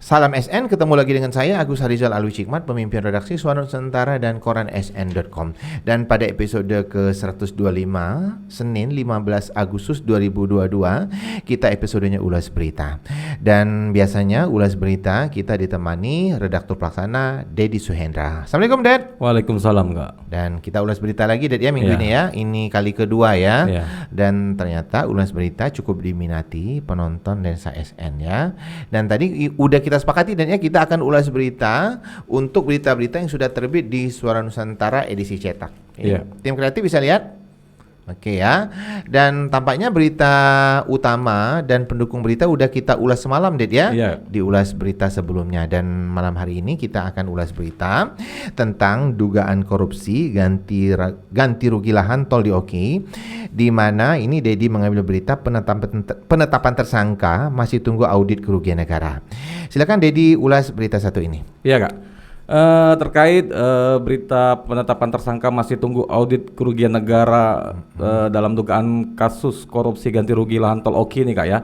Salam SN, ketemu lagi dengan saya Agus Harizal Alwi Cikmat, pemimpin redaksi Suara Nusantara dan koran sn.com. Dan pada episode ke-125, Senin 15 Agustus 2022, kita episodenya ulas berita. Dan biasanya ulas berita kita ditemani redaktur pelaksana Dedi Suhendra. Assalamualaikum, Ded. Waalaikumsalam, Kak. Dan kita ulas berita lagi, Ded, ya, minggu ini ya. Ini kali kedua ya. Dan ternyata ulas berita cukup diminati penonton Lensa SN ya. Dan tadi udah kita sepakati dan ya kita akan ulas berita untuk berita-berita yang sudah terbit di Suara Nusantara edisi cetak. Tim kreatif bisa lihat. Oke ya. Dan tampaknya berita utama dan pendukung berita udah kita ulas semalam, Ded ya. Di ulas berita sebelumnya, dan malam hari ini kita akan ulas berita tentang dugaan korupsi ganti rugi lahan tol di Oki, di mana ini Dedi mengambil berita penetapan tersangka masih tunggu audit kerugian negara. Silakan Dedi ulas berita satu ini. Iya, Kak. Terkait berita penetapan tersangka masih tunggu audit kerugian negara dalam dugaan kasus korupsi ganti rugi lahan tol Oki nih, Kak ya.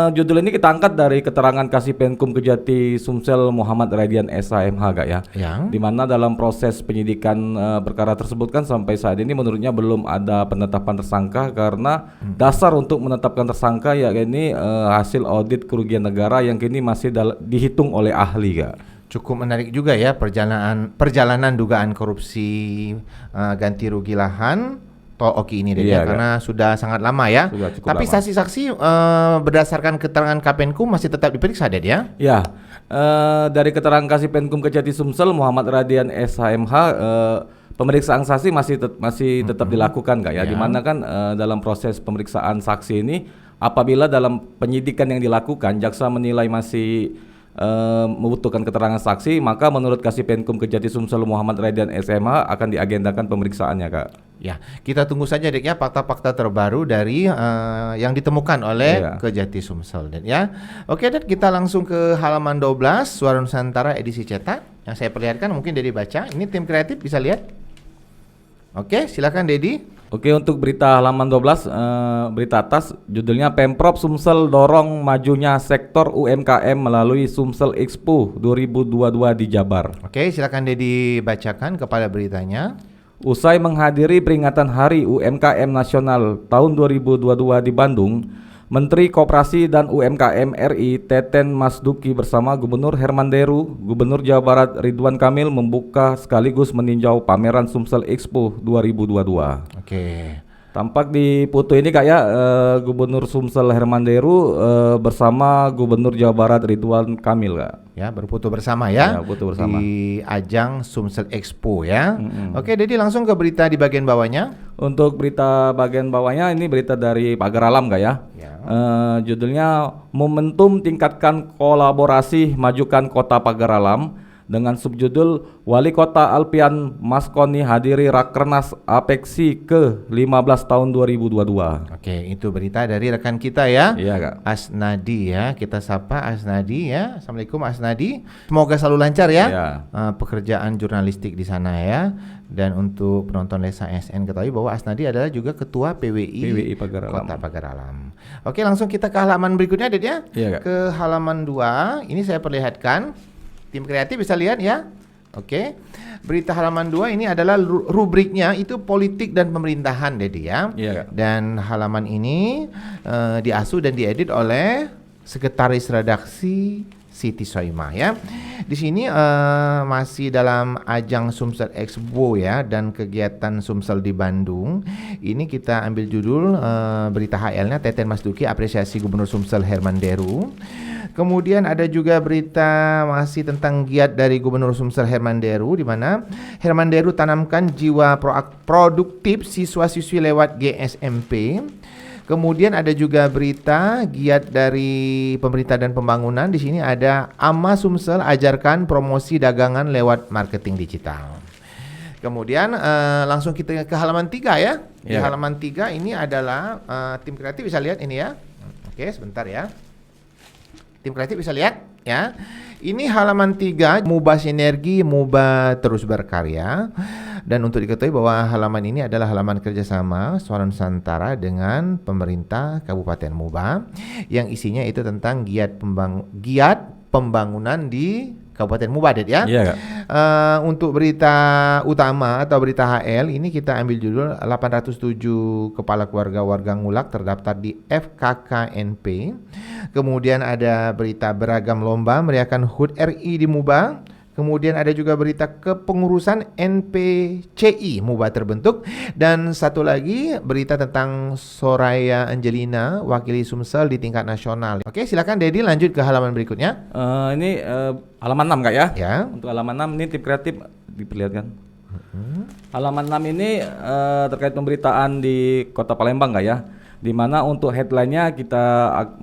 Judul ini kita angkat dari keterangan Kasipenkum Kejati Sumsel Muhammad Radian SHMH, Kak ya. Di mana dalam proses penyidikan perkara tersebut kan sampai saat ini menurutnya belum ada penetapan tersangka karena dasar untuk menetapkan tersangka yakni hasil audit kerugian negara yang kini masih dihitung oleh ahli, Kak. Cukup menarik juga ya perjalanan dugaan korupsi ganti rugi lahan tol Oki ini, ya, karena sudah sangat lama ya. Tapi saksi-saksi berdasarkan keterangan Kapenkum masih tetap diperiksa, Ded ya? Ya, dari keterangan Kasipenkum Kejati Sumsel Muhammad Radian SHMH, pemeriksaan saksi masih tetap dilakukan, Kak ya. Di mana kan dalam proses pemeriksaan saksi ini, apabila dalam penyidikan yang dilakukan jaksa menilai masih membutuhkan keterangan saksi, maka menurut Kasipenkum Kejati Sumsel Muhammad Radian SHMH akan diagendakan pemeriksaannya, Kak. Ya, kita tunggu saja, Dek ya, fakta-fakta terbaru dari yang ditemukan oleh Kejati Sumsel, Dek ya. Oke, Dek, kita langsung ke halaman 12 Suara Nusantara edisi cetak. Yang saya perlihatkan mungkin Dedi baca. Ini tim kreatif bisa lihat. Oke, silakan Dedi. Oke, untuk berita halaman 12, berita atas judulnya Pemprov Sumsel dorong majunya sektor UMKM melalui Sumsel Expo 2022 di Jabar. Oke, silakan Dedi bacakan kepala beritanya. Usai menghadiri peringatan Hari UMKM Nasional tahun 2022 di Bandung, Menteri Koperasi dan UMKM RI Teten Mas Duki bersama Gubernur Herman Deru, Gubernur Jawa Barat Ridwan Kamil membuka sekaligus meninjau pameran Sumsel Expo 2022. Oke. Tampak di foto ini, Kak ya, Gubernur Sumsel Herman Deru bersama Gubernur Jawa Barat Ridwan Kamil, Kak. Ya, berfoto bersama ya. Foto bersama di ajang Sumsel Expo ya. Oke, Dedi langsung ke berita di bagian bawahnya. Untuk berita bagian bawahnya ini berita dari Pagar Alam, Kak ya. Judulnya Momentum Tingkatkan Kolaborasi Majukan Kota Pagar Alam, dengan subjudul Wali Kota Alpian Maskoni hadiri Rakernas Apeksi ke-15 tahun 2022. Oke, itu berita dari rekan kita ya. Iya, Kak. Asnadi ya, kita sapa Asnadi ya. Assalamualaikum Asnadi. Semoga selalu lancar ya. Pekerjaan jurnalistik di sana ya. Dan untuk penonton Lensa SN ketahui bahwa Asnadi adalah juga ketua PWI Pagar Alam. Kota Pagar Alam. Oke, langsung kita ke halaman berikutnya, Ded ya. Iya, Kak. Ke halaman 2. Ini saya perlihatkan. Tim kreatif bisa lihat ya. Oke. Berita halaman 2 ini adalah rubriknya itu politik dan pemerintahan, Dedi ya. Iya, Kak. Dan halaman ini diasuh dan diedit oleh sekretaris redaksi Siti Soimah ya. Di sini masih dalam ajang Sumsel Expo ya dan kegiatan Sumsel di Bandung. Ini kita ambil judul berita HL-nya Teten Mas Duki apresiasi Gubernur Sumsel Herman Deru. Kemudian ada juga berita masih tentang giat dari Gubernur Sumsel Herman Deru, di mana Herman Deru tanamkan jiwa produktif siswa-siswi lewat GSMP. Kemudian ada juga berita giat dari pemerintah dan pembangunan. Di sini ada AMA Sumsel ajarkan promosi dagangan lewat marketing digital. Kemudian langsung kita ke halaman 3 ya. Di halaman 3 ini adalah tim kreatif bisa lihat ini ya. Oke, sebentar ya. Tim kreatif bisa lihat ya. Ini halaman 3, Mubah Sinergi, Mubah Terus Berkarya. Dan untuk diketahui bahwa halaman ini adalah halaman kerjasama Suara Nusantara dengan pemerintah Kabupaten Muba yang isinya itu tentang giat pembangunan di Kabupaten Muba, Det, ya. Iya, Kak. Untuk berita utama atau berita HL ini kita ambil judul 807 kepala keluarga warga Ngulak terdaftar di FKKNP. Kemudian ada berita beragam lomba meriahkan HUT RI di Muba. Kemudian ada juga berita kepengurusan NPCI Muba terbentuk, dan satu lagi berita tentang Soraya Angelina wakili Sumsel di tingkat nasional. Oke, silakan Dedi lanjut ke halaman berikutnya. Ini halaman 6, Kak, ya. Ya. Untuk halaman 6 ini tim kreatif diperlihatkan. Halaman 6 ini terkait pemberitaan di Kota Palembang, Kak, ya. Di mana untuk headline-nya kita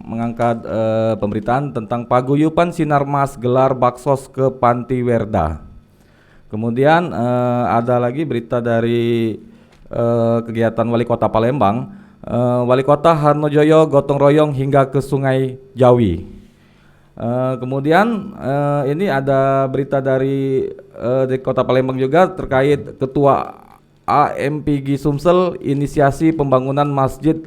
mengangkat pemberitaan tentang paguyuban Sinarmas gelar baksos ke Panti Werda. Kemudian ada lagi berita dari kegiatan Wali Kota Palembang. Wali Kota Harnojoyo gotong royong hingga ke Sungai Jawi. Kemudian ini ada berita dari Kota Palembang juga terkait Ketua AMPG Sumsel inisiasi pembangunan Masjid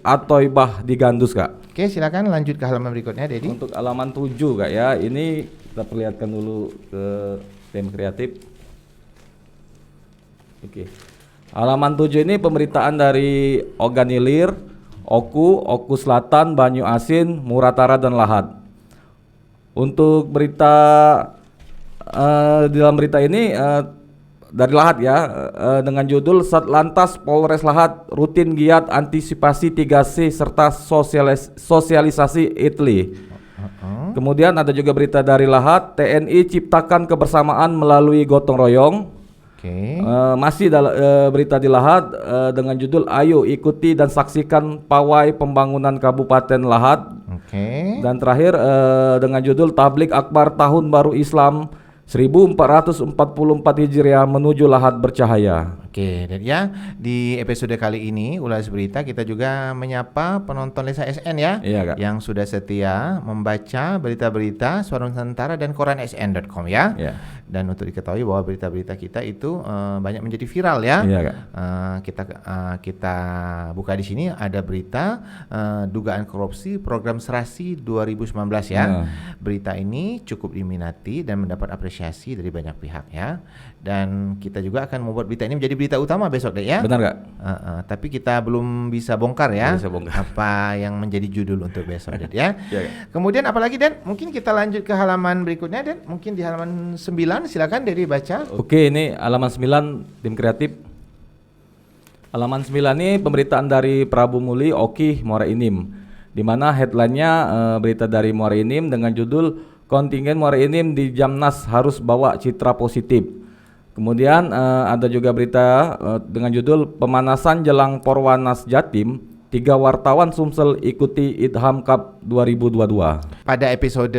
Atoibah di Gandus, Kak. Oke, silakan lanjut ke halaman berikutnya, Dedi. Untuk halaman 7, Kak, ya. Ini kita perlihatkan dulu ke tim kreatif. Oke. Halaman 7 ini pemberitaan dari Oganilir, Oku Selatan, Banyu Asin, Muratara dan Lahat. Untuk berita di dalam berita ini dari Lahat, ya, dengan judul Satlantas Polres Lahat rutin giat antisipasi 3C serta sosialisasi ITLI. Kemudian ada juga berita dari Lahat, TNI ciptakan kebersamaan melalui gotong royong. Masih berita di Lahat dengan judul Ayo ikuti dan saksikan pawai pembangunan Kabupaten Lahat. Dan terakhir dengan judul Tablik Akbar Tahun Baru Islam 1444 Hijriah menuju Lahat bercahaya. Oke, dan ya di episode kali ini Ulas Berita kita juga menyapa penonton Lesa SN, ya. Iya, Kak. Yang sudah setia membaca berita-berita Suara Nusantara dan koran sn.com, ya. Iya. Dan untuk diketahui bahwa berita-berita kita itu banyak menjadi viral, ya. Iya, Kak. Kita buka di sini ada berita dugaan korupsi program Serasi 2019, ya. Berita ini cukup diminati dan mendapat apresiasi dari banyak pihak, ya. Dan kita juga akan membuat berita ini menjadi berita utama besok, deh, ya. Benar, Kak. Tapi kita belum bisa bongkar, ya. Bisa bongkar. Apa yang menjadi judul untuk besok, deh, ya. Iya, Kemudian apalagi, Den? Mungkin kita lanjut ke halaman berikutnya, Den. Mungkin di halaman 9, silakan Dedi baca. Oke, ini halaman 9 tim kreatif. Halaman 9 ini pemberitaan dari Prabu Muli, Oki, Muara Inim, di mana headline-nya berita dari Muara Inim dengan judul Kontingen Muara Inim di Jamnas harus bawa citra positif. Kemudian ada juga berita dengan judul Pemanasan Jelang Porwanas Jatim, 3 wartawan Sumsel ikuti Idham Cup 2022. Pada episode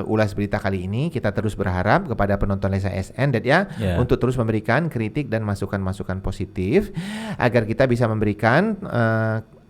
Ulas Berita kali ini kita terus berharap kepada penonton Lesa SN, ya, untuk terus memberikan kritik dan masukan-masukan positif agar kita bisa memberikan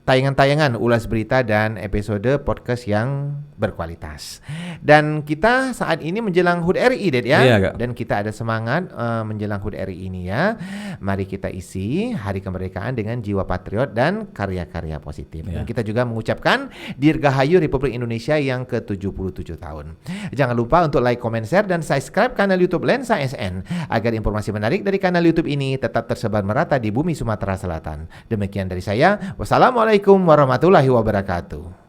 tayangan-tayangan Ulas Berita dan episode podcast yang berkualitas. Dan kita saat ini menjelang HUT RI, ya. Iya, Kak. Dan kita ada semangat menjelang HUT RI ini, ya. Mari kita isi Hari Kemerdekaan dengan jiwa patriot dan karya-karya positif. Dan kita juga mengucapkan Dirgahayu Republik Indonesia yang ke-77 tahun. Jangan lupa untuk like, comment, share, dan subscribe kanal YouTube Lensa SN agar informasi menarik dari kanal YouTube ini tetap tersebar merata di bumi Sumatera Selatan. Demikian dari saya. Wassalamualaikum warahmatullahi wabarakatuh.